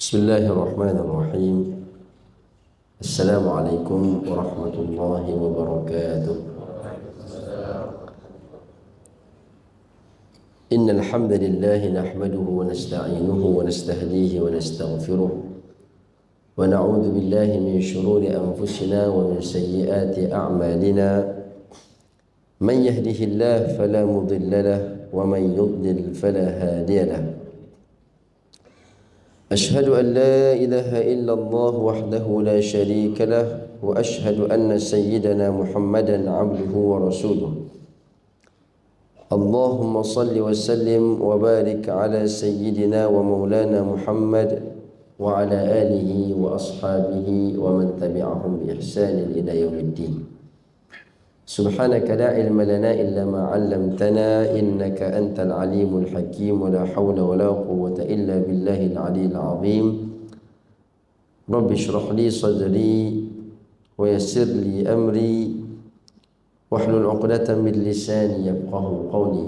Bismillahirrahmanirrahim. Assalamualaikum warahmatullahi wabarakatuh. Innal hamdalillah nahmaduhu wa nasta'inuhu wa nastahdihi wa nastaghfiruh wa na'udzu billahi min shururi anfusina wa min sayyiati a'malina. Man yahdihillahu fala mudilla lahu wa man yudlil fala hadiya lahu. أشهد أن لا إله إلا الله وحده لا شريك له وأشهد أن سيدنا محمدا عبده ورسوله. اللهم صل وسلم وبارك على سيدنا ومولانا محمد وعلى آله وأصحابه ومن تبعهم بإحسان إلى يوم الدين. سبحانك لا علم لنا إلا ما علمتنا إنك أنت العليم الحكيم ولا حول ولا قوة إلا بالله العلي العظيم. رب اشرح لي صدري ويسر لي أمري واحلل عقدة من لساني يفقه قولي.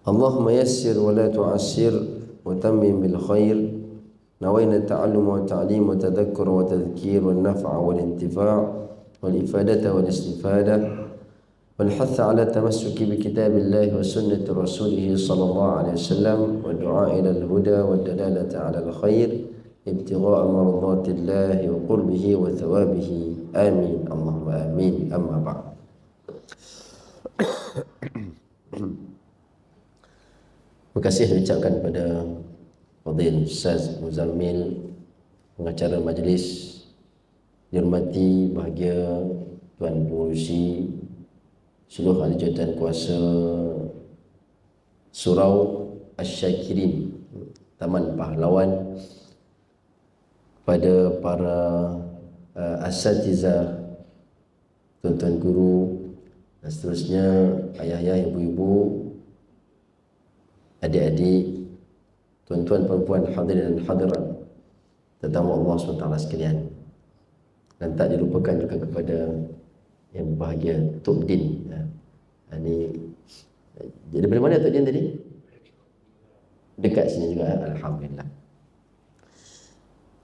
اللهم يسر ولا تعسر وتمم بالخير. نوينا التعلم والتعليم والتذكر والتذكير والنفع والانتفاع والإفادة والاستفادة والحث على التمسك بكتاب الله وسنة رسوله صلى الله عليه وسلم والدعاء إلى الهدى والدلالة على الخير ابتغاء مرضات الله وقربه وثوابه. آمين اللهم آمين. أما بعد. Terima kasih diucapkan pada Fadil Ustaz Muzammil, pengacara majlis. Dihormati bahagia Tuan Pengurusi, seluruh ahli jawatan kuasa Surau Asy-Syakirin, Taman Pahlawan, pada para asatizah, tuan-tuan guru dan seterusnya, ayah-ayah, ibu-ibu, adik-adik, tuan-tuan perempuan hadirin dan hadirat, tetamu Allah SWT sekalian. Dan tak dilupakan juga kepada yang berbahagia Tok Din. Ini jadi dari mana Tok Din tadi? Dekat sini juga. Alhamdulillah.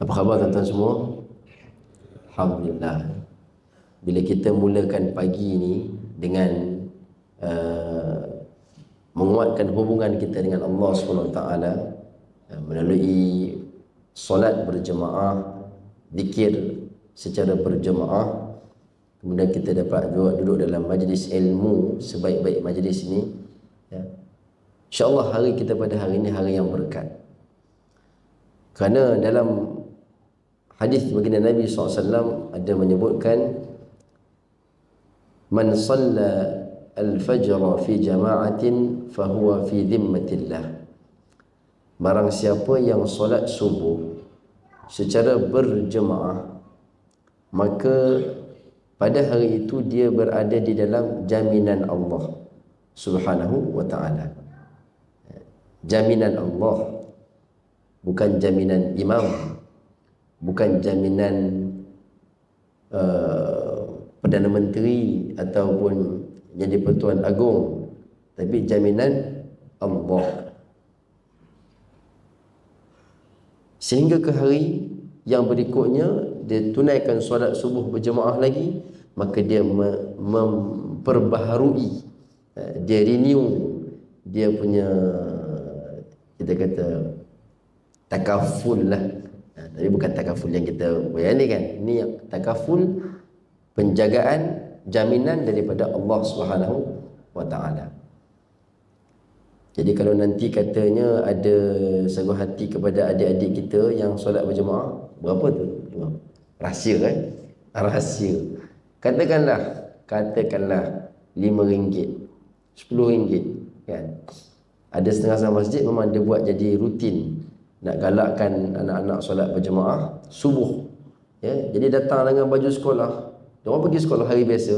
Apa khabar tuan-tuan semua? Alhamdulillah. Bila kita mulakan pagi ini dengan menguatkan hubungan kita dengan Allah SWT melalui solat berjemaah, zikir secara berjemaah, kemudian kita dapat duduk dalam majlis ilmu sebaik-baik majlis ini, ya. InsyaAllah hari kita pada hari ini hari yang berkat. Kerana dalam hadis baginda Nabi SAW ada menyebutkan, man salla al-fajr fi jama'atin fahuwa fi dhimmatillah. Barang siapa yang solat subuh secara berjemaah, maka pada hari itu dia berada di dalam jaminan Allah Subhanahu wa ta'ala. Jaminan Allah, bukan jaminan imam, bukan jaminan Perdana Menteri ataupun jadi Pertuan Agong, tapi jaminan Allah. Sehingga ke hari yang berikutnya dia tunaikan solat subuh berjemaah lagi, maka dia memperbaharui, dia renew dia punya, kita kata takaful lah. Tapi bukan takaful yang kita bayar ni kan. Ini yang takaful, penjagaan, jaminan daripada Allah Subhanahu wa ta'ala. Jadi kalau nanti katanya ada sebuah hati kepada adik-adik kita yang solat berjemaah, berapa tu? Rahsia kan? Rahsia. Katakanlah RM5, RM10 kan. Ada setengah masjid memang dia buat jadi rutin nak galakkan anak-anak solat berjemaah subuh. Ya, jadi datang dengan baju sekolah. Dia orang pergi sekolah hari biasa,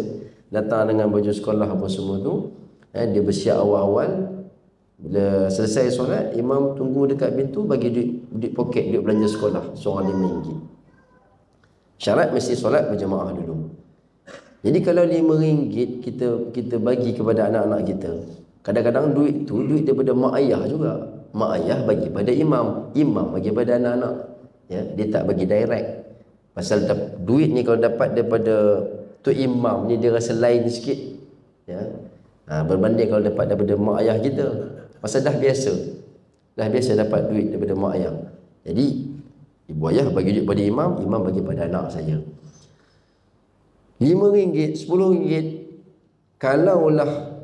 datang dengan baju sekolah apa semua tu. Dia bersiap awal-awal. Bila selesai solat, imam tunggu dekat pintu, bagi duit poket, duit belanja sekolah, seorang RM5. Syarat mesti solat berjemaah dulu. Jadi kalau RM5 kita bagi kepada anak-anak kita, kadang-kadang duit tu duit daripada mak ayah juga. mak ayah bagi pada imam, imam bagi pada anak-anak. Ya, dia tak bagi direct. Pasal duit ni kalau dapat daripada tu imam ni dia rasa lain sikit. Ya. Berbanding kalau dapat daripada mak ayah kita. Pasal dah biasa. Dah biasa dapat duit daripada mak ayah. Jadi ibu ayah bagi duit pada imam, imam bagi pada anak saja. RM5, RM10, kalaulah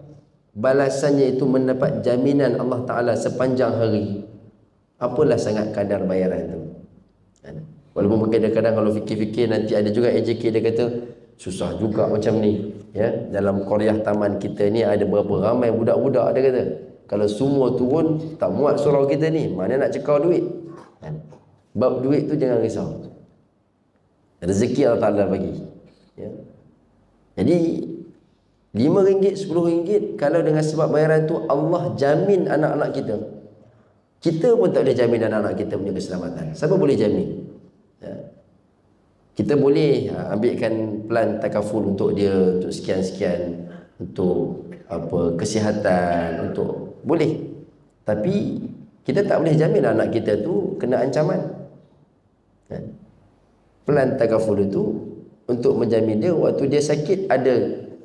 balasannya itu mendapat jaminan Allah Ta'ala sepanjang hari, apalah sangat kadar bayaran itu. Walaupun kadang-kadang kalau fikir-fikir, nanti ada juga AJK dia kata susah juga macam ni. Ya, dalam Korea taman kita ni ada berapa ramai budak-budak, dia kata kalau semua turun tak muat surau kita ni, mana nak cekau duit. Bab duit tu jangan risau, rezeki Allah Ta'ala bagi. Ya. Jadi RM5, RM10, kalau dengan sebab bayaran tu Allah jamin anak-anak kita. Kita pun tak boleh jamin anak-anak kita punya keselamatan. Siapa boleh jamin? Ya. Kita boleh ambilkan plan takaful untuk dia, untuk sekian-sekian, untuk kesihatan, untuk boleh. Tapi kita tak boleh jamin anak kita tu kena ancaman. Ya. Plan takaful itu untuk menjamin dia waktu dia sakit,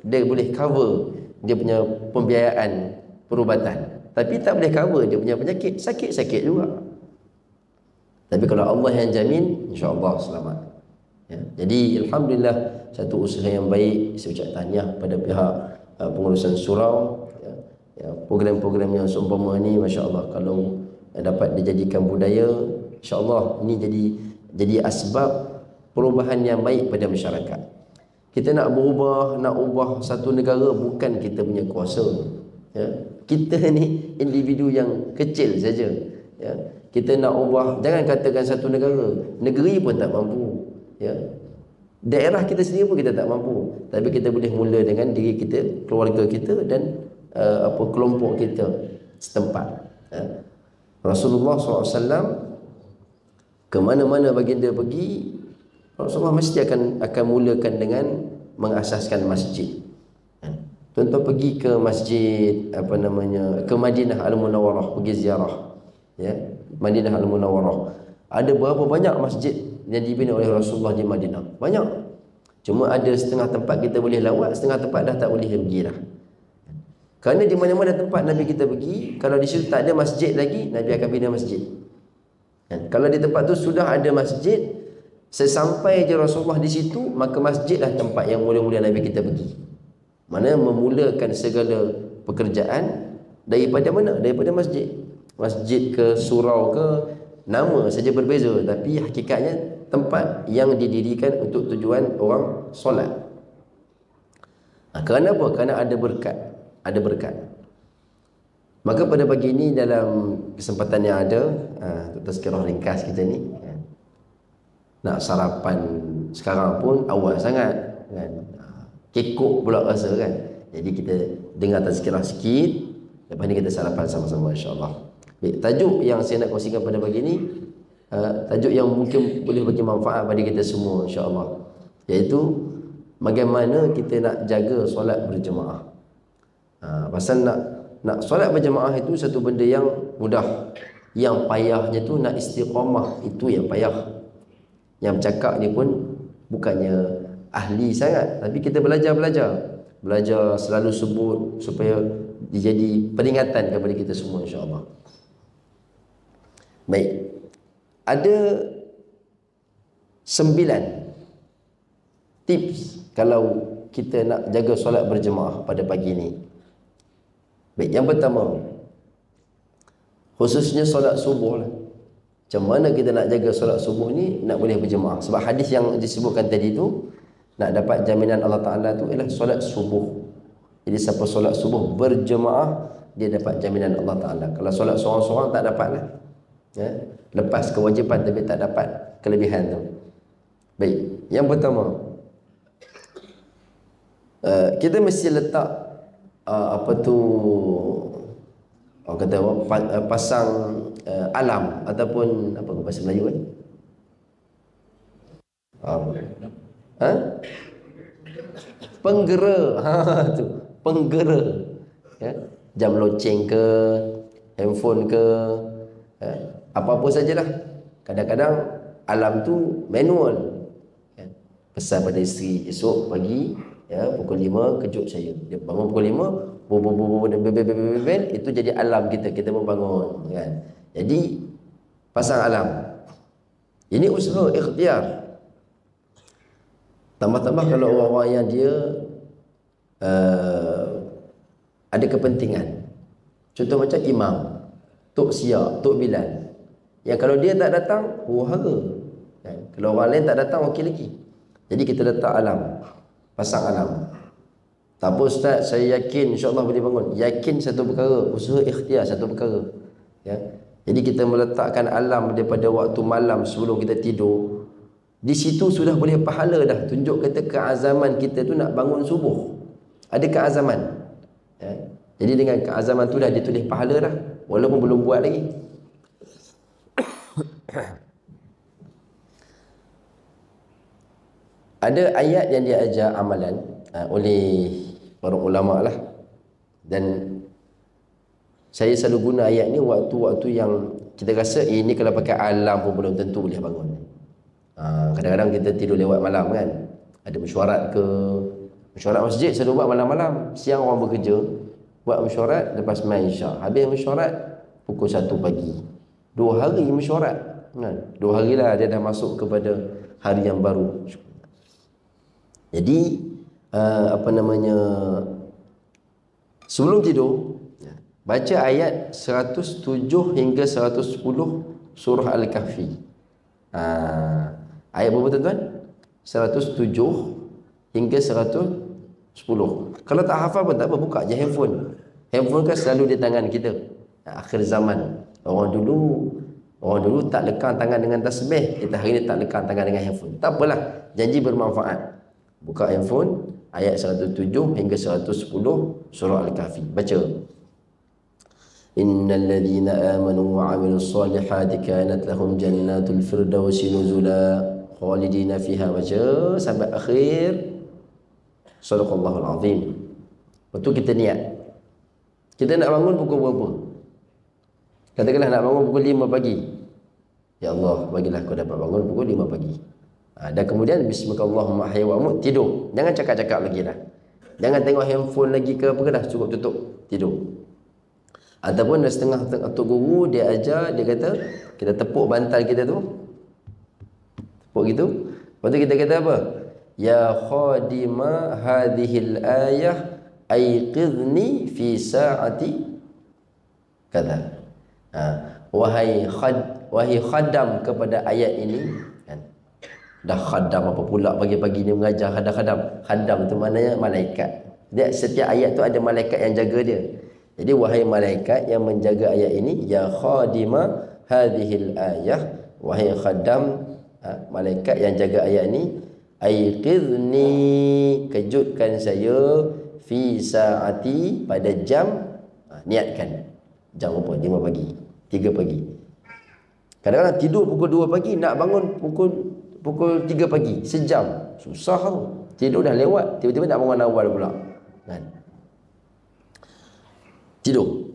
dia boleh cover dia punya pembiayaan perubatan. Tapi tak boleh cover dia punya penyakit. Sakit-sakit juga. Tapi kalau Allah yang jamin, insya-Allah selamat. Ya. Jadi alhamdulillah, satu usaha yang baik. Saya ucap tahniah pada pihak pengurusan surau. Ya, program-program yang seumpama ni, masya-Allah, kalau dapat dijadikan budaya, insya-Allah ini jadi asbab perubahan yang baik pada masyarakat. Kita nak berubah, nak ubah satu negara, bukan kita punya kuasa. Ya. Kita ni individu yang kecil saja. Ya. Kita nak ubah, jangan katakan satu negara, negeri pun tak mampu. Ya. Daerah kita sendiri pun kita tak mampu. Tapi kita boleh mula dengan diri kita, keluarga kita dan kelompok kita setempat. Ya. Rasulullah SAW ke mana-mana baginda pergi, Rasulullah mesti akan mulakan dengan mengasaskan masjid. Contoh pergi ke masjid ke Madinah Al-Munawwarah, pergi ziarah. Ya, Madinah Al-Munawwarah. Ada berapa banyak masjid yang dibina oleh Rasulullah di Madinah? Banyak. Cuma ada setengah tempat kita boleh lawat, setengah tempat dah tak boleh pergi dah. Kerana di mana-mana tempat Nabi kita pergi, kalau di situ tak ada masjid lagi, Nabi akan bina masjid. Kalau di tempat tu sudah ada masjid, sesampai je Rasulullah di situ, maka masjidlah tempat yang mula-mula Nabi kita pergi. Mana memulakan segala pekerjaan daripada mana? Daripada masjid. Masjid ke surau ke, nama saja berbeza, tapi hakikatnya tempat yang didirikan untuk tujuan orang solat. Kerana apa? Kerana ada berkat. Ada berkat. Maka pada pagi ini, dalam kesempatan yang ada, tazkirah ringkas kita ni, nak sarapan sekarang pun awal sangat kan, kekok pula rasa kan. Jadi kita dengar tazkirah sikit, lepas ni kita sarapan sama-sama, insya-Allah. Baik, tajuk yang saya nak kongsikan pada pagi ni, tajuk yang mungkin boleh bagi manfaat bagi kita semua, insya-Allah, iaitu bagaimana kita nak jaga solat berjemaah. Pasal nak solat berjemaah itu satu benda yang mudah. Yang payahnya tu nak istiqamah, itu yang payah. Yang bercakap ni pun bukannya ahli sangat, tapi kita belajar selalu sebut supaya jadi peringatan kepada kita semua, insya-Allah. Baik, ada 9 tips kalau kita nak jaga solat berjemaah pada pagi ni. Baik, yang pertama, khususnya solat subuh lah. Macam mana kita nak jaga solat subuh ni nak boleh berjemaah? Sebab hadis yang disebutkan tadi tu, nak dapat jaminan Allah Ta'ala tu ialah solat subuh. Jadi siapa solat subuh berjemaah, dia dapat jaminan Allah Ta'ala. Kalau solat seorang-seorang tak dapat lah. Ya? Lepas kewajipan tapi tak dapat kelebihan tu. Baik, yang pertama, kita mesti letak orang kata pasang alam ataupun apa bahasa Melayu kan? Penggera. Tu, penggera. Ya. Jam loceng ke, handphone ke, Apa-apa sajalah. Kadang-kadang alam tu manual. Pesan pada isteri, esok pagi pukul 5 kejut saya. Dia bangun pukul 5, bel, itu jadi alam kita membangun kan. Jadi pasang alam. Ini usaha ikhtiar. Tambah-tambah kalau orang-orang yang dia ada kepentingan. Contoh macam imam, Tok Siak, Tok Bilal. Yang kalau dia tak datang, hara. Kalau orang lain tak datang, okey lagi. Jadi kita letak alam, pasang alam. Tak apa ustaz, saya yakin insya-Allah boleh bangun. Yakin satu perkara, usaha ikhtiar satu perkara. Jadi kita meletakkan alam daripada waktu malam sebelum kita tidur. Di situ sudah boleh pahala dah. Tunjuk kata keazaman kita tu nak bangun subuh. Ada keazaman. Jadi dengan keazaman tu dah ditulis pahala dah. Walaupun belum buat lagi. Ada ayat yang diajar amalan oleh para ulama lah. Dan saya selalu guna ayat ni waktu-waktu yang kita rasa ini kalau pakai alam pun belum tentu boleh bangun. Kadang-kadang kita tidur lewat malam kan. Ada mesyuarat ke, mesyuarat masjid selalu buat malam-malam. Siang orang bekerja, buat mesyuarat lepas main isyak. Habis mesyuarat pukul 1 pagi. 2 hari mesyuarat kan? 2 hari lah dia dah masuk kepada hari yang baru. Jadi sebelum tidur baca ayat 107 hingga 110 surah Al-Kahfi. Ayat berapa tuan-tuan? 107 hingga 110. Kalau tak hafal pun tak apa, buka je handphone. Handphone kan selalu di tangan kita. Akhir zaman. Orang dulu tak lekang tangan dengan tasbih, kita hari ni tak lekang tangan dengan handphone. Tak apalah, janji bermanfaat. Buka handphone, ayat 107 hingga 110 surah Al-Kahfi. Baca. Innal ladzina amanu wa 'amilus solihati kanat lahum jannatul firdausi nuzula khalidina fiha. Baca sampai akhir. Sadaqallahul azim. Betul kita niat. Kita nak bangun pukul berapa? Katakanlah nak bangun pukul 5 pagi. Ya Allah, bagilah kau dapat bangun pukul 5 pagi. Dan kemudian bismillahirrahmanirrahim ahya wa amut, tidur. Jangan cakap-cakap lagi dah. Jangan tengok handphone lagi ke apa ke dah, cukup tutup, tidur. Ataupun dah setengah Tok Guru dia ajar, dia kata kita tepuk bantal kita tu. Tepuk gitu. Lepas tu kita kata apa? Ya khadima hadhil ayah aiqidni fi sa'ati kata. Wahai khadam kepada ayat ini kan. Dah khadam apa pula pagi-pagi ni mengajar khadam. Khadam tu maknanya malaikat. Dia setiap ayat tu ada malaikat yang jaga dia. Jadi wahai malaikat yang menjaga ayat ini, ya khadima hadhil ayah, wahai khadam malaikat yang jaga ayat ini, aiqidni, kejutkan saya, fi saati, pada jam, niatkan jam apa? 5 pagi, 3 pagi. Kadang-kadang tidur pukul 2 pagi, nak bangun pukul 3 pagi, sejam. Susah tau. Tidur dah lewat, tiba-tiba nak bangun awal pula kan? Tidur.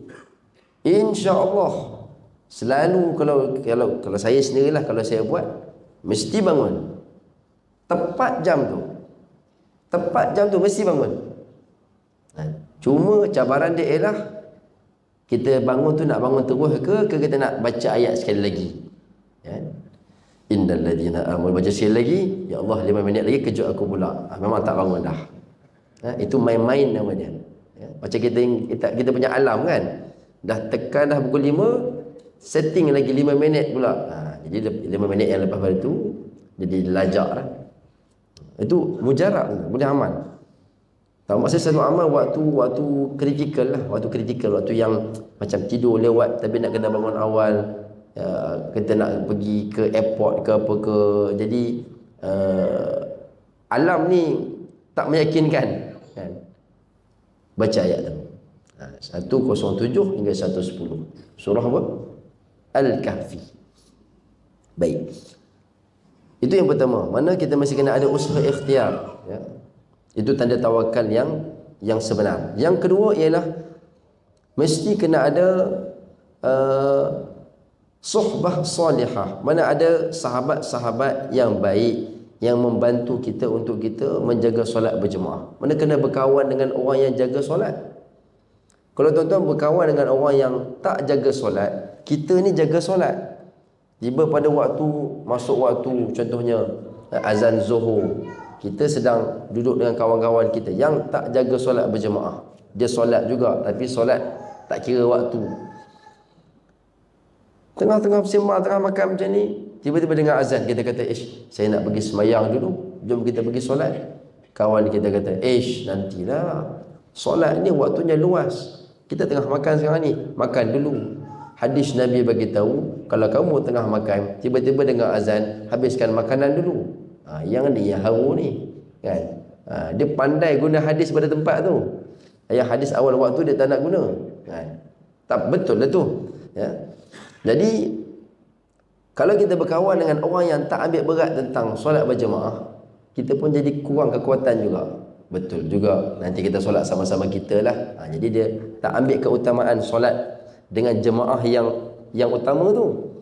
InsyaAllah selalu kalau saya sendirilah, kalau saya buat mesti bangun tepat jam tu. Tepat jam tu mesti bangun. Cuma cabaran dia ialah kita bangun tu nak bangun terus ke kita nak baca ayat sekali lagi. Innal ladzina amanu, baca sekali lagi, ya Allah 5 minit lagi kejut aku pula. Memang tak bangun dah. Itu main-main nama dia. Macam kita punya alam kan. Dah tekan dah pukul 5, setting lagi 5 minit pula. Jadi 5 minit yang lepas pada tu jadi lajak lah. Itu mujarab, boleh amal. Tak maksud satu amal waktu kritikal lah, waktu yang macam tidur lewat tapi nak kena bangun awal, kita nak pergi ke airport ke apa ke. Jadi alam ni tak meyakinkan kan. Baca ayat tu 107 hingga 110 surah apa? Al-Kahfi. Baik, itu yang pertama. Mana kita masih kena ada usaha ikhtiar ya. Itu tanda tawakal yang sebenar. Yang kedua ialah mesti kena ada Suhbah salihah, mana ada sahabat-sahabat yang baik yang membantu kita untuk kita menjaga solat berjemaah. Mana kena berkawan dengan orang yang jaga solat. Kalau tuan-tuan berkawan dengan orang yang tak jaga solat, kita ni jaga solat, tiba pada waktu, masuk waktu, contohnya azan zuhur, kita sedang duduk dengan kawan-kawan kita yang tak jaga solat berjemaah. Dia solat juga, tapi solat tak kira waktu. Tengah-tengah sembang, tengah makan macam ni, tiba-tiba dengar azan, kita kata, saya nak pergi semayang dulu, jom kita pergi solat. Kawan kita kata, nantilah, solat ni waktunya luas, kita tengah makan sekarang ni, makan dulu. Hadis Nabi bagi tahu, kalau kamu tengah makan, tiba-tiba dengar azan, habiskan makanan dulu. Yang ni yang haru ni, kan? Dia pandai guna hadis pada tempat tu. Yang hadis awal waktu dia tak nak guna, kan? Tak betul lah tu, ya. Jadi kalau kita berkawan dengan orang yang tak ambil berat tentang solat berjemaah, kita pun jadi kurang kekuatan juga. Betul juga, nanti kita solat sama-sama kita lah. Jadi dia tak ambil keutamaan solat dengan jemaah yang utama tu.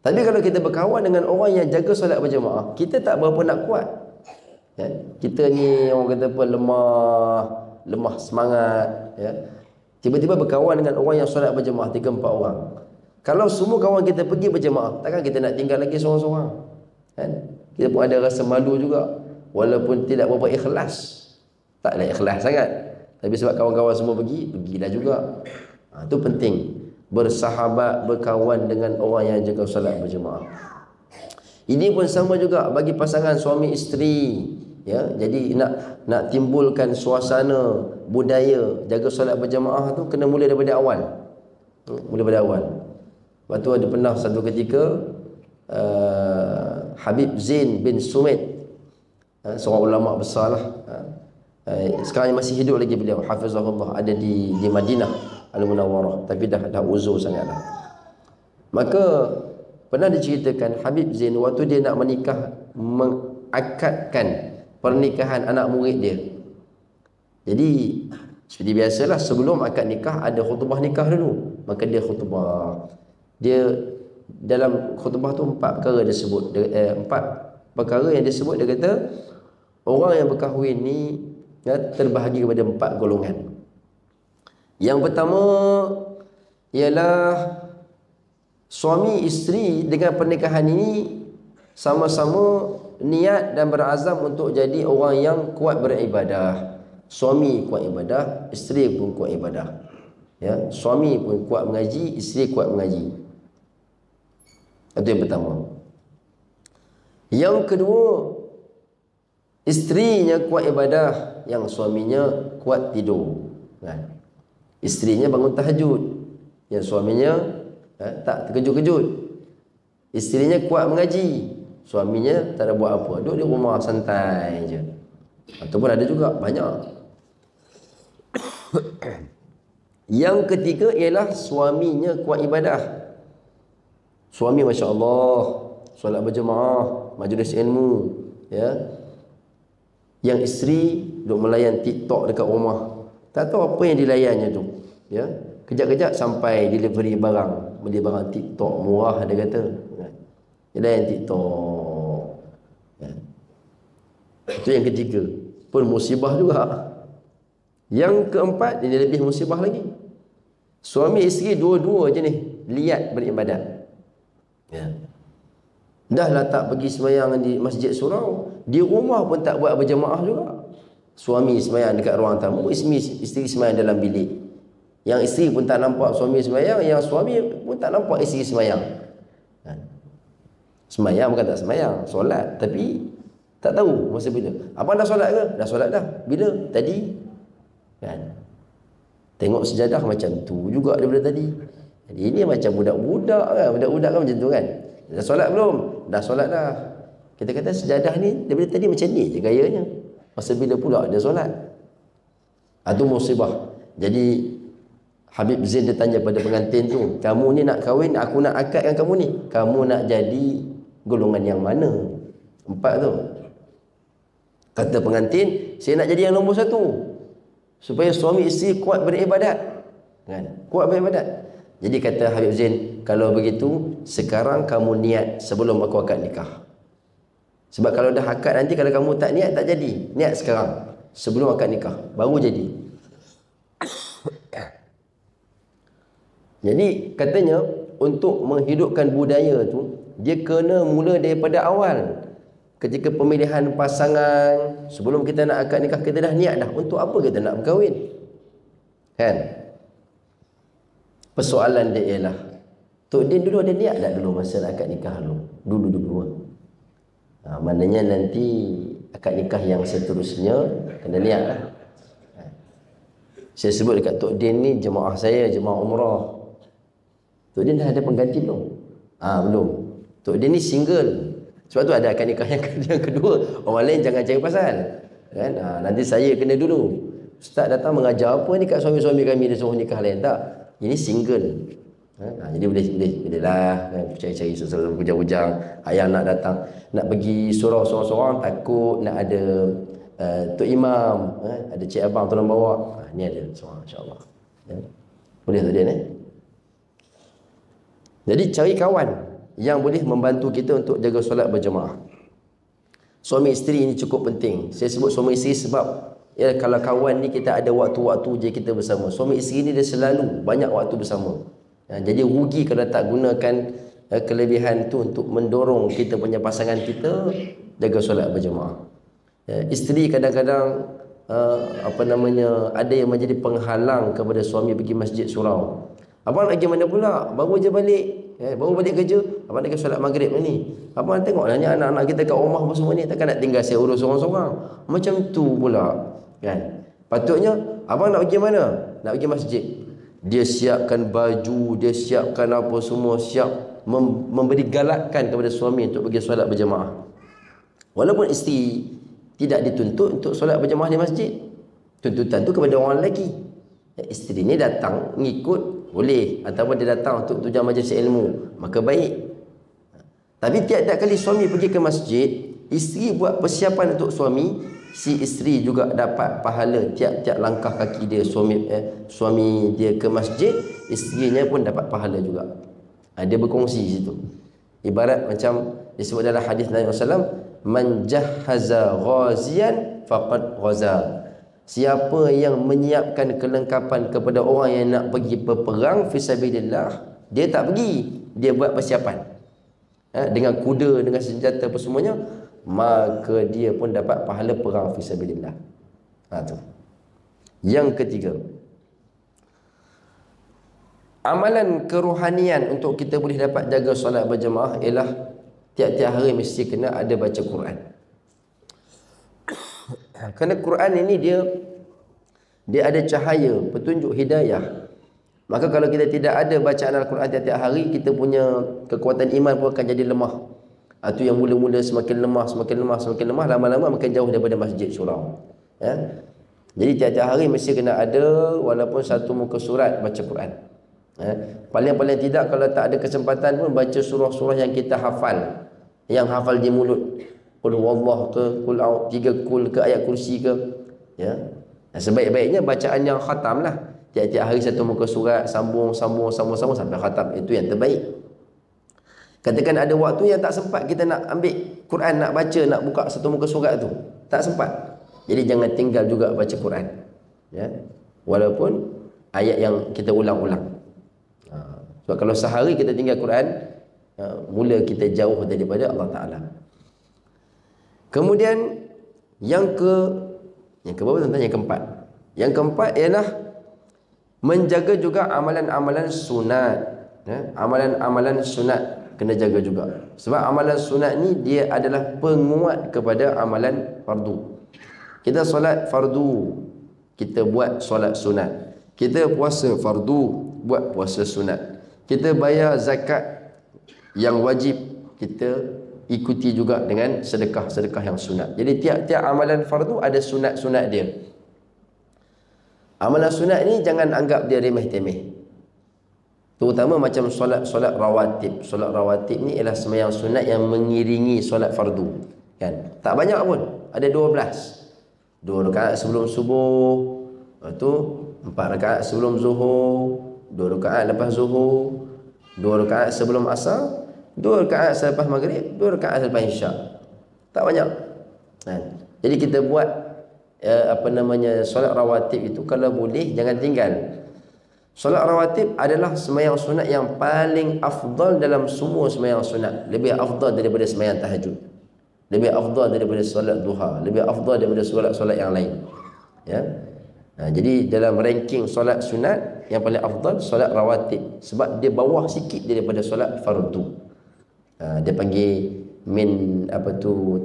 Tapi kalau kita berkawan dengan orang yang jaga solat berjemaah, kita tak berapa nak kuat, ya? Kita ni orang kata apa, lemah semangat, ya? Tiba-tiba berkawan dengan orang yang solat berjemaah 3-4 orang. Kalau semua kawan kita pergi berjemaah, takkan kita nak tinggal lagi seorang-seorang, kan? Kita pun ada rasa malu juga, walaupun tidak berapa ikhlas. Taklah ikhlas sangat, tapi sebab kawan-kawan semua pergilah juga. Itu penting, bersahabat, berkawan dengan orang yang jaga solat berjemaah. Ini pun sama juga bagi pasangan suami isteri, ya. Jadi nak timbulkan suasana budaya jaga solat berjemaah tu kena mula daripada awal. Mula daripada awal. Lepas tu ada pernah satu ketika Habib Zain bin Sumit, seorang ulama besar lah, sekarang masih hidup lagi beliau, hafizahullah, ada di Madinah Al-Munawwarah, tapi dah uzur sangat lah. Maka pernah diceritakan Habib Zain waktu dia nak menikah, mengakadkan pernikahan anak murid dia. Jadi seperti biasalah, sebelum akad nikah ada khutbah nikah dulu. Maka dia khutbah. Dia dalam khutbah tu 4 perkara dia sebut. 4 perkara yang dia sebut. Dia kata orang yang berkahwin ni, ya, terbahagi kepada 4 golongan. Yang pertama ialah suami isteri dengan pernikahan ini sama-sama niat dan berazam untuk jadi orang yang kuat beribadah. Suami kuat ibadah, isteri pun kuat ibadah, ya. Suami pun kuat mengaji, isteri kuat mengaji. Itu yang pertama. Yang kedua, isterinya kuat ibadah, yang suaminya kuat tidur, kan? Isterinya bangun tahajud, yang suaminya tak terkejut-kejut. Isterinya kuat mengaji, suaminya tak ada buat apa, duduk di rumah santai je. Ataupun ada juga banyak. Yang ketiga ialah suaminya kuat ibadah. Suami Masya Allah, solat berjemaah, majlis ilmu, ya. Yang isteri duduk melayan TikTok dekat rumah, tak tahu apa yang dilayannya tu, ya. Kejap-kejap sampai delivery barang, beli barang TikTok murah, dia kata, dia layan TikTok, ya. Itu yang ketiga, pun musibah juga. Yang keempat, ini lebih musibah lagi. Suami isteri dua-dua je ni liat beribadat, ya. Dah lah tak pergi sembahyang di masjid surau, di rumah pun tak buat berjemaah juga. Suami sembahyang dekat ruang tamu, isteri sembahyang dalam bilik. Yang isteri pun tak nampak suami sembahyang, yang suami pun tak nampak isteri sembahyang. Sembahyang bukan tak sembahyang, solat, tapi tak tahu masa bila. Abang dah solat ke? Dah solat dah. Bila? Tadi, kan? Tengok sejadah macam tu juga daripada tadi. Jadi ini macam budak-budak kan? Budak-budak kan macam tu kan? Dah solat belum? Dah solat dah. Kita kata sejadah ni daripada tadi macam ni je gayanya. Masa bila pula dia solat? Itu musibah. Jadi Habib Zain dia tanya pada pengantin tu, kamu ni nak kahwin, aku nak akad dengan kamu ni, kamu nak jadi golongan yang mana? 4 tu. Kata pengantin, saya nak jadi yang nombor 1, supaya suami isteri kuat beribadat, kan? Kuat beribadat. Jadi kata Habib Zain, kalau begitu sekarang kamu niat sebelum aku akad nikah. Sebab kalau dah akad nanti, kalau kamu tak niat tak jadi. Niat sekarang sebelum akad nikah, baru jadi. Jadi katanya untuk menghidupkan budaya tu, dia kena mula daripada awal. Ketika pemilihan pasangan, sebelum kita nak akad nikah, kita dah niat dah untuk apa kita nak berkahwin. Kan? Persoalan dia ialah, Tok Din dulu ada niat tak dulu masa nak akad nikah dulu? Dulu. Maknanya nanti akad nikah yang seterusnya kena niat lah. Saya sebut dekat Tok Din ni, jemaah saya, jemaah umrah. Tok Din dah ada pengganti belum? Belum. Tok Din ni single. Sebab tu ada akad nikah yang kedua. Orang lain jangan cari pasal. Kan? Nanti saya kena dulu. Ustaz datang mengajar apa ni kat suami-suami kami, dia suruh nikah lain. Tak. Ini single. Jadi boleh lah. Cari-cari sesuatu bujang-bujang. Ayah nak datang, nak pergi surau seorang-seorang, takut nak ada Tok Imam, ada Cik Abang tolong bawa. Ni ada seorang, insyaAllah. Boleh Tok Din. Jadi cari kawan yang boleh membantu kita untuk jaga solat berjemaah. Suami isteri ini cukup penting. Saya sebut suami isteri sebab kalau kawan ni kita ada waktu-waktu je kita bersama. Suami isteri ni dia selalu banyak waktu bersama. Jadi rugi kalau tak gunakan kelebihan tu untuk mendorong kita punya pasangan kita jaga solat berjemaah. Isteri kadang-kadang ada yang menjadi penghalang kepada suami pergi masjid surau. Abang nak pergi mana pula? Baru je balik. Baru balik kerja, abang nak pergi solat maghrib ni. Abang tengoklah ni anak-anak kita kat rumah apa semua ni, takkan nak tinggal saya urus seorang-seorang. Macam tu pula. Kan? Patutnya abang nak pergi mana? Nak pergi masjid. Dia siapkan baju, dia siapkan apa semua, siap memberi galakan kepada suami untuk pergi solat berjemaah. Walaupun isteri tidak dituntut untuk solat berjemaah di masjid, tuntutan tu kepada orang lelaki. Isteri ni datang ngikut boleh, ataupun dia datang untuk tujuan majlis ilmu, maka baik. Tapi tiap-tiap kali suami pergi ke masjid, isteri buat persiapan untuk suami, si isteri juga dapat pahala tiap-tiap langkah kaki dia. Suami dia ke masjid, isterinya pun dapat pahala juga. Dia berkongsi situ. Ibarat macam disebut dalam hadis Nabi SAW, man jahhaza ghazian faqad ghaza. Siapa yang menyiapkan kelengkapan kepada orang yang nak pergi berperang fisabilillah, dia tak pergi, dia buat persiapan dengan kuda, dengan senjata apa semuanya, maka dia pun dapat pahala perang fisabilillah. Tu. Yang ketiga, amalan kerohanian untuk kita boleh dapat jaga solat berjemaah ialah tiap-tiap hari mesti kena ada baca Quran. Kerana Quran ini dia ada cahaya, petunjuk hidayah. Maka kalau kita tidak ada bacaan Al-Quran tiap-tiap hari, kita punya kekuatan iman pun akan jadi lemah. Itu yang mula-mula semakin lemah, lama-lama makin jauh daripada masjid surau. Jadi tiap-tiap hari mesti kena ada walaupun satu muka surat baca Quran. Paling-paling tidak kalau tak ada kesempatan pun baca surah-surah yang kita hafal, yang hafal di mulut. Qul huwallah ke, qul 3 qul ke, ayat kursi ke. Sebaik-baiknya bacaan yang khatam lah. Tiap-tiap hari satu muka surat, sambung sampai khatam. Itu yang terbaik. Katakan ada waktu yang tak sempat kita nak ambil Quran, nak baca, nak buka satu muka surat tu, tak sempat. Jadi jangan tinggal juga baca Quran. Walaupun ayat yang kita ulang-ulang. Sebab kalau sehari kita tinggal Quran, mula kita jauh daripada Allah Ta'ala. Kemudian yang keberapa tuan-tuan? Yang keempat ialah menjaga juga amalan-amalan sunat. Amalan-amalan sunat kena jaga juga. Sebab amalan sunat ni dia adalah penguat kepada amalan fardu. Kita solat fardu, kita buat solat sunat. Kita puasa fardu, buat puasa sunat. Kita bayar zakat yang wajib, kita ikuti juga dengan sedekah-sedekah yang sunat. Jadi tiap-tiap amalan fardu ada sunat-sunat dia. Amalan sunat ni jangan anggap dia remeh-temeh. Terutama macam solat rawatib. Solat rawatib ni ialah sembahyang sunat yang mengiringi solat fardu. Kan? Tak banyak pun. Ada 12. 2 rakaat sebelum subuh. Lepas tu 4 rakaat sebelum zuhur. 2 rakaat lepas zuhur, 2 rakaat sebelum asar, 2 rakaat selepas maghrib, 2 rakaat selepas isyak. Tak banyak. Jadi kita buat solat rawatib itu kalau boleh jangan tinggal. Solat rawatib adalah sembahyang sunat yang paling afdal dalam semua sembahyang sunat. Lebih afdal daripada sembahyang tahajud, lebih afdal daripada solat duha, lebih afdal daripada solat-solat yang lain. Ya. Jadi dalam ranking solat sunat yang paling afdal solat rawatib, sebab dia bawah sikit daripada solat fardu. Dia panggil min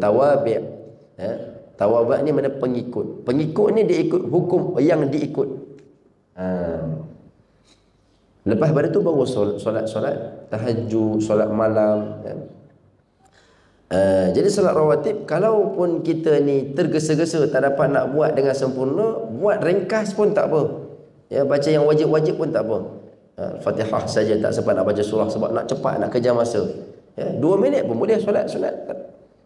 tawabi'. Tawabi' ni mana pengikut. Pengikut ni dia ikut hukum yang diikut. Lepas pada tu baru solat tahajud, solat malam. Jadi solat rawatib, kalaupun kita ni tergesa-gesa tak dapat nak buat dengan sempurna, buat ringkas pun tak apa. Ya, baca yang wajib-wajib pun tak apa. Fatihah saja tak sempat nak baca surah sebab nak cepat, nak kejar masa. Ya, 2 minit pun boleh solat sunat.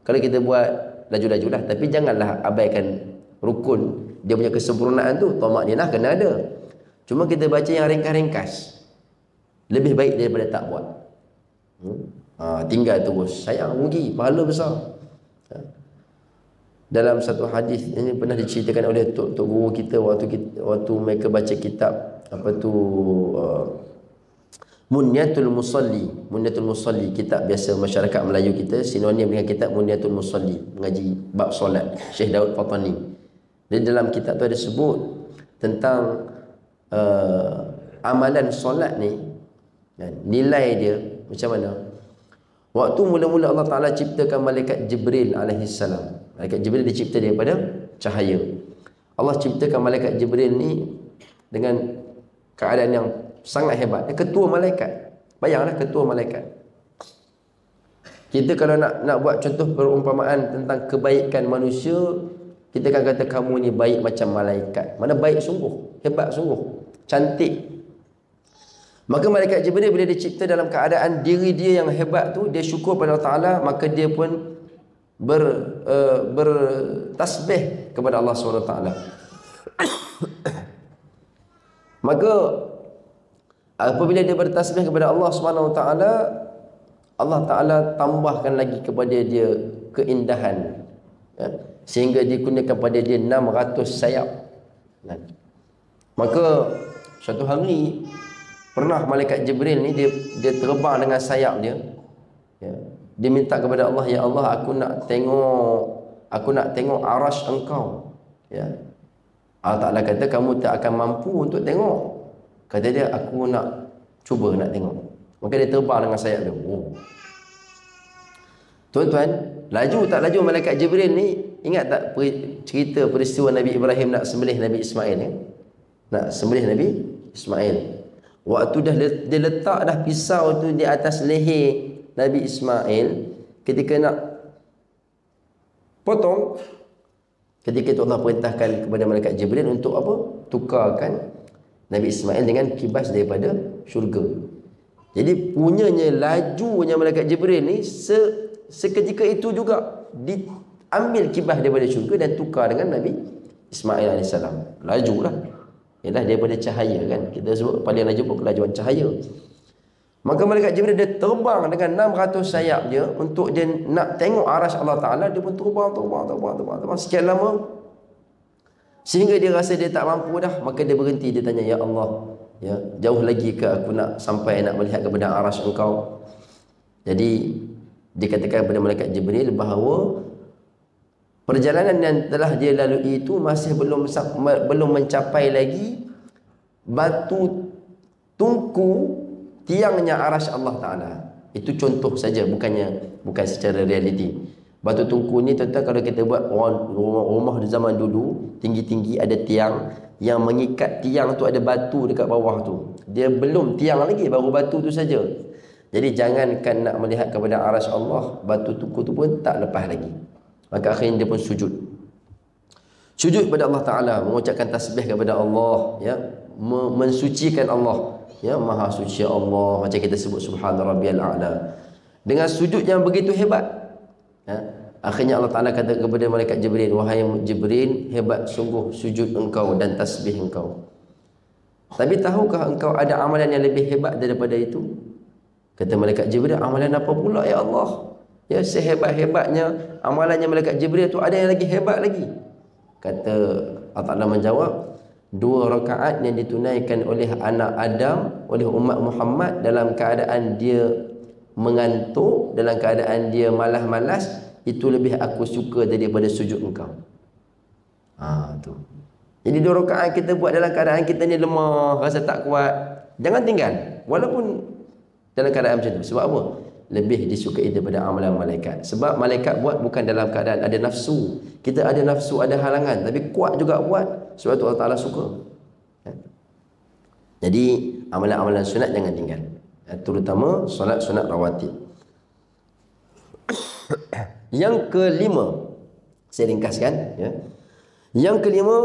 Kalau kita buat laju-laju lah, tapi janganlah abaikan rukun dia punya kesempurnaan tu. Tamakninah kena ada. Cuma kita baca yang ringkas-ringkas lebih baik daripada tak buat. Tinggal terus, sayang, rugi, pahala besar. Dalam satu hadis ini pernah diceritakan oleh tok guru kita waktu mereka baca kitab Munyatul Musalli, kitab biasa masyarakat Melayu kita sinonim dengan kitab Munyatul Musalli, mengaji bab solat, Syekh Daud Fatani. Di dalam kitab tu ada sebut tentang amalan solat ni, nilai dia macam mana. Waktu mula-mula Allah Ta'ala ciptakan malaikat Jibril alaihissalam. Malaikat Jibril dicipta daripada cahaya. Allah ciptakan malaikat Jibril ni dengan keadaan yang sangat hebat. Dia ketua malaikat. Bayanglah ketua malaikat. Kita kalau nak buat contoh perumpamaan tentang kebaikan manusia, kita akan kata kamu ni baik macam malaikat. Mana baik sungguh, hebat sungguh, cantik. Maka malaikat Jibril bila dicipta dalam keadaan diri dia yang hebat tu, dia syukur pada Allah Ta'ala, maka dia pun bertasbih kepada Allah SWT. Maka apabila dia bertasbih kepada Allah SWT, Allah Ta'ala tambahkan lagi kepada dia keindahan, sehingga dikurniakan pada dia 600 sayap. Maka suatu hari pernah malaikat Jibril ni dia terbang dengan sayap dia. Dia minta kepada Allah, ya Allah, aku nak tengok arasy engkau. Allah Ta'ala kata, kamu tak akan mampu untuk tengok. Kata dia, aku nak cuba nak tengok. Maka dia terbang dengan sayap dia. Tuan-tuan, laju tak laju malaikat Jibril ni, ingat tak cerita peristiwa Nabi Ibrahim nak sembelih Nabi Ismail ni? Nak sembelih Nabi Ismail. Waktu dia letak dah pisau tu di atas leher Nabi Ismail, ketika nak potong, ketika itu Allah perintahkan kepada malaikat Jibril untuk apa? Tukarkan Nabi Ismail dengan kibas daripada syurga. Jadi punyanya lajunya malaikat Jibril ni seketika itu juga diambil kibas daripada syurga dan tukar dengan Nabi Ismail AS. Lajulah. Ialah daripada cahaya kan. Kita sebut paling laju pun kelajuan cahaya. Maka malaikat Jibril dia terbang dengan 600 sayap dia untuk dia nak tengok arasy Allah Ta'ala. Dia pun terbang sekian lama, sehingga dia rasa dia tak mampu dah. Maka dia berhenti, dia tanya, ya Allah, ya, jauh lagi ke aku nak sampai nak melihat kepada arasy engkau? Jadi dikatakan kepada malaikat Jibril bahawa perjalanan yang telah dia lalui itu masih belum mencapai lagi batu tungku tiangnya arasy Allah Ta'ala. Itu contoh saja, bukan secara realiti. Batu tungku ni tuan-tuan, kalau kita buat rumah di zaman dulu, tinggi-tinggi ada tiang, yang mengikat tiang tu ada batu dekat bawah tu. Dia belum tiang lagi, baru batu tu saja. Jadi jangankan nak melihat kepada arasy Allah, batu tungku tu pun tak lepas lagi. Maka akhirnya dia pun sujud kepada Allah Ta'ala, mengucapkan tasbih kepada Allah, ya, mensucikan Allah, ya, maha suci Allah, macam kita sebut subhana rabbiyal a'la, dengan sujud yang begitu hebat. Akhirnya Allah Ta'ala kata kepada malaikat Jibril, wahai Jibril, hebat sungguh sujud engkau dan tasbih engkau. Tapi tahukah engkau ada amalan yang lebih hebat daripada itu? Kata malaikat Jibril, amalan apa pula ya Allah? Ya, sehebat-hebatnya amalannya malaikat Jibril tu ada yang lagi hebat lagi. Kata Allah Ta'ala menjawab, 2 rakaat yang ditunaikan oleh anak Adam, oleh umat Muhammad dalam keadaan dia mengantuk, dalam keadaan dia malas-malas, itu lebih aku suka daripada sujud engkau. Tu. Jadi 2 rakaat kita buat dalam keadaan kita ni lemah, rasa tak kuat, jangan tinggal walaupun dalam keadaan macam tu. Sebab apa? Lebih disukai daripada amalan malaikat. Sebab malaikat buat bukan dalam keadaan ada nafsu. Kita ada nafsu, ada halangan, tapi kuat juga buat. Sebab itu Allah Ta'ala suka. Jadi amalan-amalan sunat jangan tinggal, terutama solat sunat rawatib. Yang kelima, saya ringkaskan ya. Yang kelima,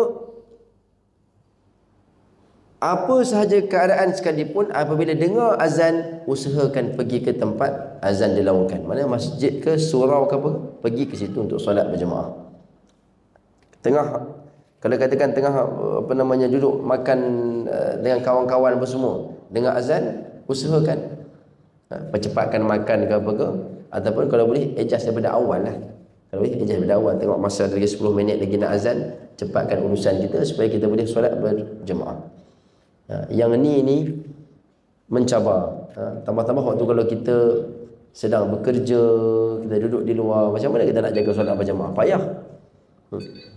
apa sahaja keadaan sekalipun, apabila dengar azan, usahakan pergi ke tempat azan dilaungkan. Mana masjid ke surau ke apa, pergi ke situ untuk solat berjemaah. Kalau katakan tengah duduk makan dengan kawan-kawan apa semua, dengar azan, usahakan percepatkan makan ke apa ke, ataupun kalau boleh adjust daripada awal lah. Kalau boleh adjust daripada awal, tengok masa lagi 10 minit lagi nak azan, cepatkan urusan kita supaya kita boleh solat berjemaah. Yang ni mencabar. Tambah-tambah waktu kalau kita sedang bekerja, kita duduk di luar, macam mana kita nak jaga solat berjemaah? Payah.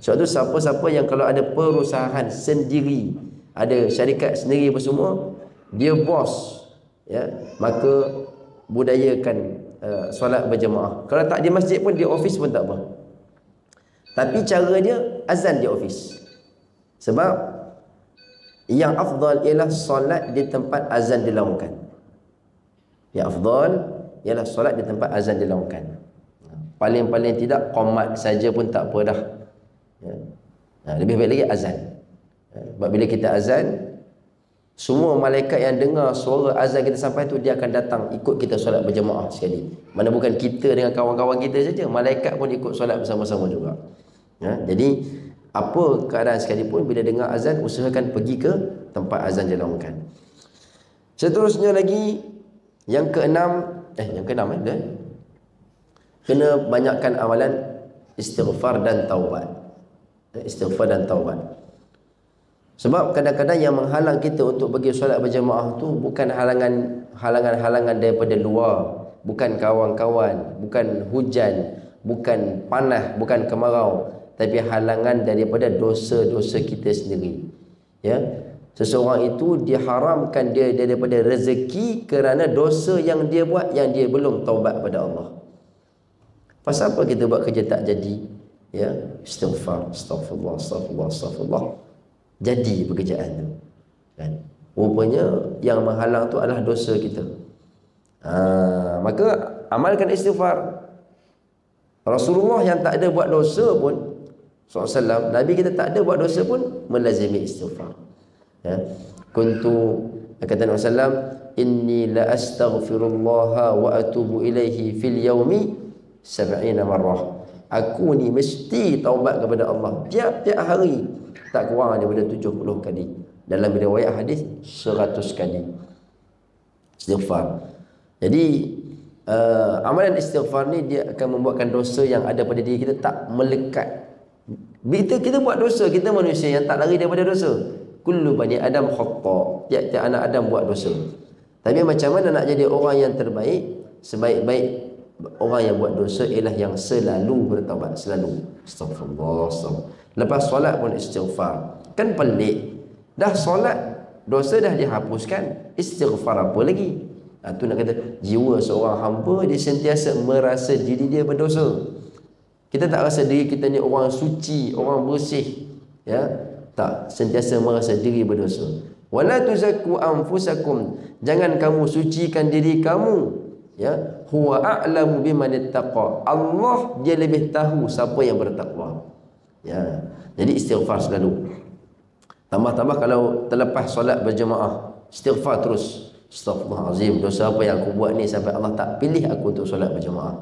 Sebab tu siapa-siapa yang kalau ada perusahaan sendiri, ada syarikat sendiri apa semua, dia bos, ya, maka budayakan solat berjemaah. Kalau tak di masjid pun, di office pun tak apa. Tapi cara dia azan di office. Sebab yang afdal ialah solat di tempat azan dilaungkan. Yang afdal ialah solat di tempat azan dilaungkan. Paling-paling tidak qomat saja pun tak apa dah. Lebih baik lagi azan. Sebab bila kita azan, semua malaikat yang dengar suara azan kita sampai tu, dia akan datang ikut kita solat berjemaah sekali. Mana bukan kita dengan kawan-kawan kita saja, malaikat pun ikut solat bersama-sama juga. Jadi apa keadaan sekalipun, bila dengar azan, usahakan pergi ke tempat azan dilaungkan. Seterusnya lagi, yang keenam, kena banyakkan amalan istighfar dan taubat. Istighfar dan taubat. Sebab kadang-kadang yang menghalang kita untuk pergi solat berjemaah tu bukan halangan daripada luar, bukan kawan-kawan, bukan hujan, bukan panas, bukan kemarau, tapi halangan daripada dosa-dosa kita sendiri. Ya, seseorang itu diharamkan dia daripada rezeki kerana dosa yang dia buat, yang dia belum taubat kepada Allah. Pasal apa kita buat kerja tak jadi? Ya, istighfar, astagfirullah. Jadi pekerjaan tu. Kan? Rupanya yang menghalang tu adalah dosa kita. Maka amalkan istighfar. Rasulullah yang tak ada buat dosa pun, SAW, Nabi kita tak ada buat dosa pun, melazimi istighfar. Ya. Kata Nabi SAW, inni la astaghfirullah wa atubu ilaihi fil yaumi 70 marrah. Aku ni mesti taubat kepada Allah tiap-tiap hari, tak kurang daripada 70 kali. Dalam riwayat hadis 100 kali istighfar. Jadi amalan istighfar ni dia akan membuatkan dosa yang ada pada diri kita tak melekat. Bila kita buat dosa, kita manusia yang tak lari daripada dosa. Kullu bani Adam khata'. Tiap-tiap anak Adam buat dosa. Tapi macam mana nak jadi orang yang terbaik? Sebaik-baik orang yang buat dosa ialah yang selalu bertaubat, selalu astagfirullah. Lepas solat pun istighfar. Kan pelik, dah solat dosa dah dihapuskan, istighfar apa lagi? Tu nak kata jiwa seorang hamba dia sentiasa merasa diri dia berdosa. Kita tak rasa diri kita ni orang suci, orang bersih, ya, tak, sentiasa merasa diri berdosa. Wala tuzakku anfusakum, jangan kamu sucikan diri kamu, ya, huwa a'lamu biman ittaqa, Allah dia lebih tahu siapa yang bertakwa. Ya, jadi istighfar selalu. Tambah-tambah kalau terlepas solat berjemaah, istighfar terus. Astaghfirullahalazim, dosa apa yang aku buat ni sampai Allah tak pilih aku untuk solat berjemaah.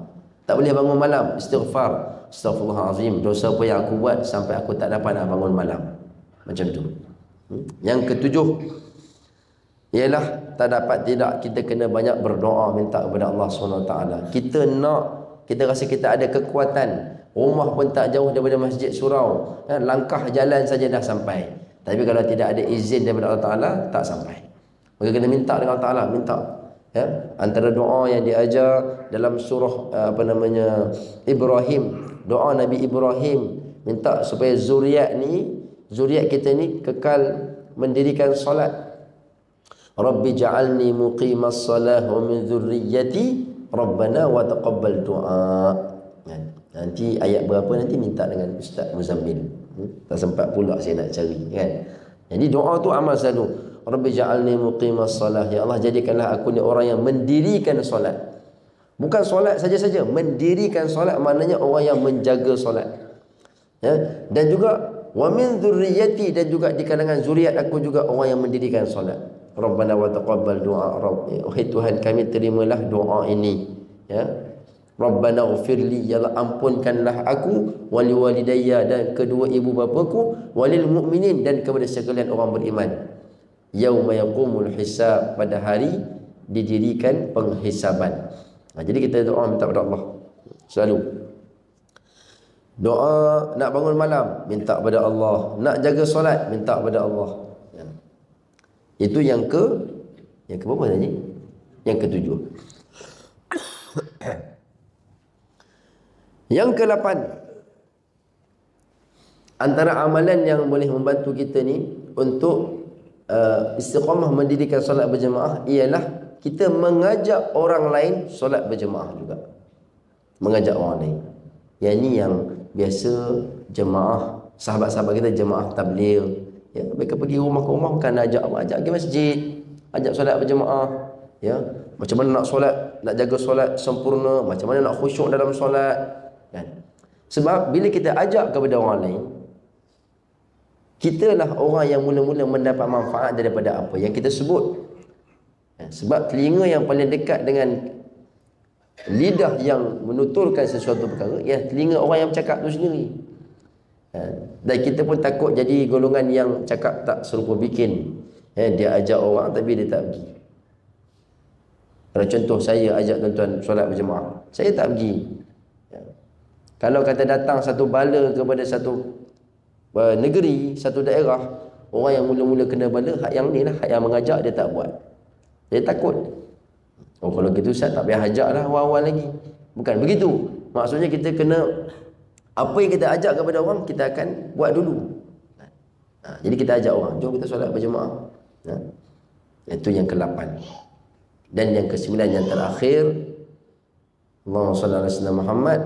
Tak boleh bangun malam, istighfar. Astaghfirullahalazim, dosa apa yang aku buat sampai aku tak dapat nak bangun malam. Macam tu. Yang ketujuh, ialah tak dapat tidak kita kena banyak berdoa minta kepada Allah SWT. Kita rasa kita ada kekuatan, rumah pun tak jauh daripada masjid surau, langkah jalan saja dah sampai. Tapi kalau tidak ada izin daripada Allah Ta'ala, tak sampai. Maka kena minta dengan Allah Ta'ala, minta. Ya, antara doa yang diajar dalam surah Ibrahim, doa Nabi Ibrahim, minta supaya zuriat kita ni kekal mendirikan solat. Rabbi ja'alni muqimas salah wa min dhurriyyati Rabbana wa taqabbal du'a. Nanti ayat berapa nanti minta dengan Ustaz Muzammil. Tak sempat pula saya nak cari kan. Jadi doa tu amal selalu. Rabbi ja'alni muqimas salah. Ya Allah, jadikanlah aku ni orang yang mendirikan solat. Bukan solat saja-saja, mendirikan solat maknanya orang yang menjaga solat. Ya, dan juga wa min dhurriyyati, dan juga di kalangan zuriat aku juga orang yang mendirikan solat. Rabbana wa taqabbal du'a. Wahai Tuhan kami, terimalah doa ini. Ya. Rabbana ghfirli, ya Allah ampunkanlah aku, wali walidayya, dan kedua ibu bapaku, walil mu'minin, dan kepada sekalian orang beriman. Yauma yaqumul hisab, pada hari didirikan penghisaban. Jadi kita doa minta kepada Allah selalu. Doa nak bangun malam minta kepada Allah, nak jaga solat minta kepada Allah. Itu yang berapa tadi? Yang ketujuh. Yang ke-8, antara amalan yang boleh membantu kita ni untuk istiqamah mendirikan solat berjemaah ialah kita mengajak orang lain solat berjemaah juga. Mengajak orang lain. Yang ni yang biasa jemaah, sahabat-sahabat kita jemaah tabligh, ya, mereka pergi rumah ke rumah bukan ajak pergi masjid, ajak solat berjemaah. Ya, macam mana nak solat, nak jaga solat sempurna, macam mana nak khusyuk dalam solat, kan? Sebab bila kita ajak kepada orang lain, kitalah orang yang mula-mula mendapat manfaat daripada apa yang kita sebut. Ya, sebab telinga yang paling dekat dengan lidah yang menuturkan sesuatu perkara, ya, telinga orang yang bercakap tu sendiri. Dan kita pun takut jadi golongan yang cakap tak serupa bikin. Dia ajak orang tapi dia tak pergi. Kalau contoh saya ajak tuan-tuan solat berjemaah, saya tak pergi. Kalau kata datang satu bala kepada satu negeri, satu daerah, orang yang mula-mula kena bala, hak yang ni lah, hak yang mengajak dia tak buat. Dia takut. Oh, kalau gitu Ustaz tak payah ajak lah awal-awal lagi. Bukan begitu. Maksudnya kita kena, apa yang kita ajak kepada orang, kita akan buat dulu. Jadi kita ajak orang, jom kita solat berjemaah. Itu yang ke-8. Dan yang ke-9, yang terakhir, Allahumma salli ala sayyidina Muhammad.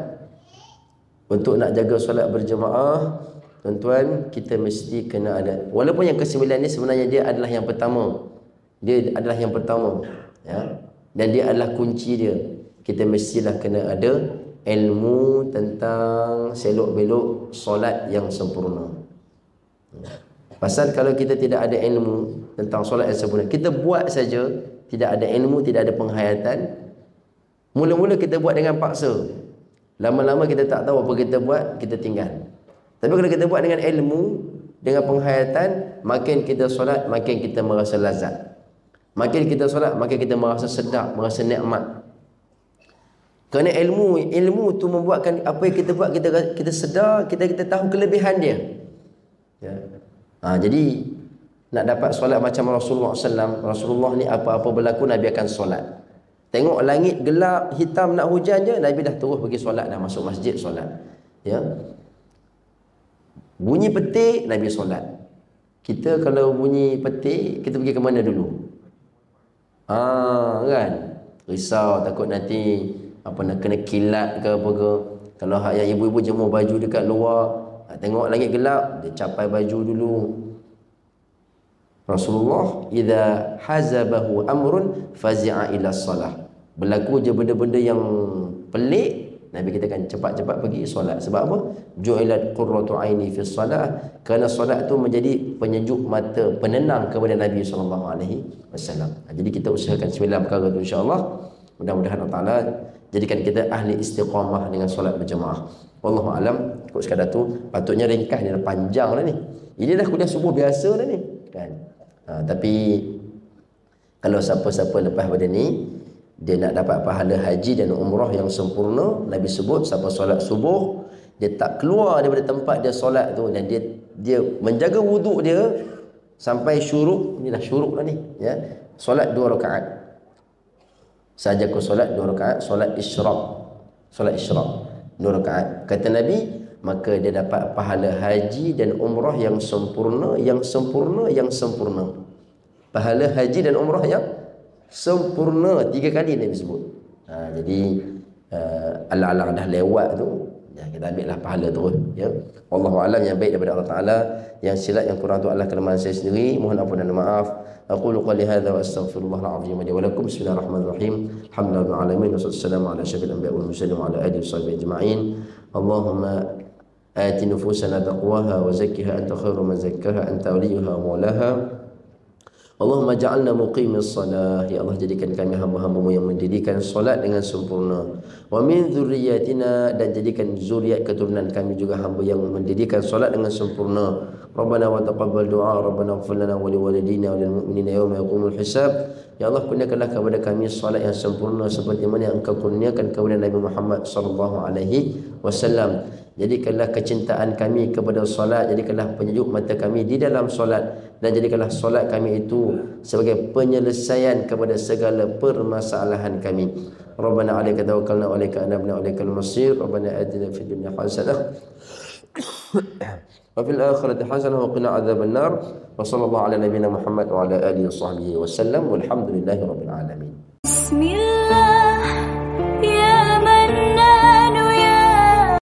Untuk nak jaga solat berjemaah, tuan-tuan, kita mesti kena ada. Walaupun yang ke-9 ni sebenarnya dia adalah yang pertama. Dia adalah yang pertama. Ya? Dan dia adalah kunci dia. Kita mestilah kena ada ilmu tentang selok-belok solat yang sempurna. Pasal kalau kita tidak ada ilmu tentang solat yang sempurna, kita buat saja, tidak ada ilmu, tidak ada penghayatan, mula-mula kita buat dengan paksa, lama-lama kita tak tahu apa kita buat, kita tinggal. Tapi kalau kita buat dengan ilmu, dengan penghayatan, makin kita solat, makin kita merasa lazat. Makin kita solat, makin kita merasa sedap, merasa nikmat. Kerana ilmu tu membuatkan apa yang kita buat, kita sedar, kita tahu kelebihan dia. Ya. Jadi nak dapat solat macam Rasulullah SAW, Rasulullah ni apa-apa berlaku Nabi akan solat. Tengok langit gelap, hitam nak hujan je, Nabi dah terus pergi solat, dah masuk masjid solat. Ya. Bunyi petik, Nabi solat. Kita kalau bunyi petik, kita pergi ke mana dulu? Kan? Risau takut nanti nak kena kilat ke apa ke. Kalau hak yang ibu-ibu jemur baju dekat luar, tengok langit gelap, dia capai baju dulu. Rasulullah idza hazabahu amrun fazi'a ila shalah. Berlaku je benda-benda yang pelik, Nabi kita akan cepat-cepat pergi solat. Sebab apa? Ju'ilat qurratu aini fi shalah. Kerana solat tu menjadi penyejuk mata, penenang kepada Nabi SAW. Jadi kita usahakan 9 perkara tu insya-Allah. Mudah-mudahan Allah Taala jadikan kita ahli istiqamah dengan solat berjemaah. Wallahu alam. Ikut sekadar tu, patutnya ringkas, ni dah panjang dah ni. Ini dah kuliah subuh biasa dah ni, kan? Tapi Kalau siapa-siapa lepas pada ni dia nak dapat pahala haji dan umrah yang sempurna, Nabi sebut siapa solat subuh dia tak keluar daripada tempat dia solat tu dan dia menjaga wuduk dia sampai syuruk. Ni dah syuruk dah ni, ya. Solat 2 rakaat. Saja kau solat 2 rakaat, solat isyraq. Solat isyraq 2 rakaat. Kata Nabi, maka dia dapat pahala haji dan umrah yang sempurna, yang sempurna, yang sempurna. Pahala haji dan umrah yang sempurna 3 kali Nabi sebut. Jadi alang-alang dah lewat tu, ya, kita ambillah pahala terus, ya. Wallahu alam, yang baik daripada Allah Taala, yang silap yang kurang tu adalah kelemahan saya sendiri, mohon ampun dan maaf. Aqulu qali hadza wa astaghfirullahal azim li wa lakum. Bismillahirrahmanirrahim. Alhamdulillahil alamin wassalamu ala asyrafil anbiya'i wal mursalin wa ala alihi washabbihi ajma'in. Allahumma ati nufusana taqwaha wa zakkiha anta khairu man zakkaha anta waliyuha wa maulaha. Allahumma ja'alna muqimis salah. Ya Allah, jadikan kami hamba-hamba-Mu yang mendirikan solat dengan sempurna. Wa min dzurriyyatina, dan jadikan zuriat keturunan kami juga hamba yang mendirikan solat dengan sempurna. Rabbana wa taqabbal du'a, Rabbana ighfir lana wa liwalidina wa lil mu'minina yawma yaqumul hisab. Ya Allah, kurniakanlah kepada kami solat yang sempurna seperti mana yang Engkau kurniakan kepada Nabi Muhammad sallallahu alaihi wasallam. Jadikanlah kecintaan kami kepada solat, jadikanlah penyejuk mata kami di dalam solat, dan jadikanlah solat kami itu sebagai penyelesaian kepada segala permasalahan kami. Rabbana 'alaika tawakkalna wa 'alaika anabna wa 'alaikal masir. Rabbana atina fid dunya hasanah wa fil akhirati hasanah wa qina adzabannar. Wa sallallahu ala nabiyyina Muhammad wa ala alihi wa sahbihi wasallam. Walhamdulillahi rabbil alamin. Bismillah.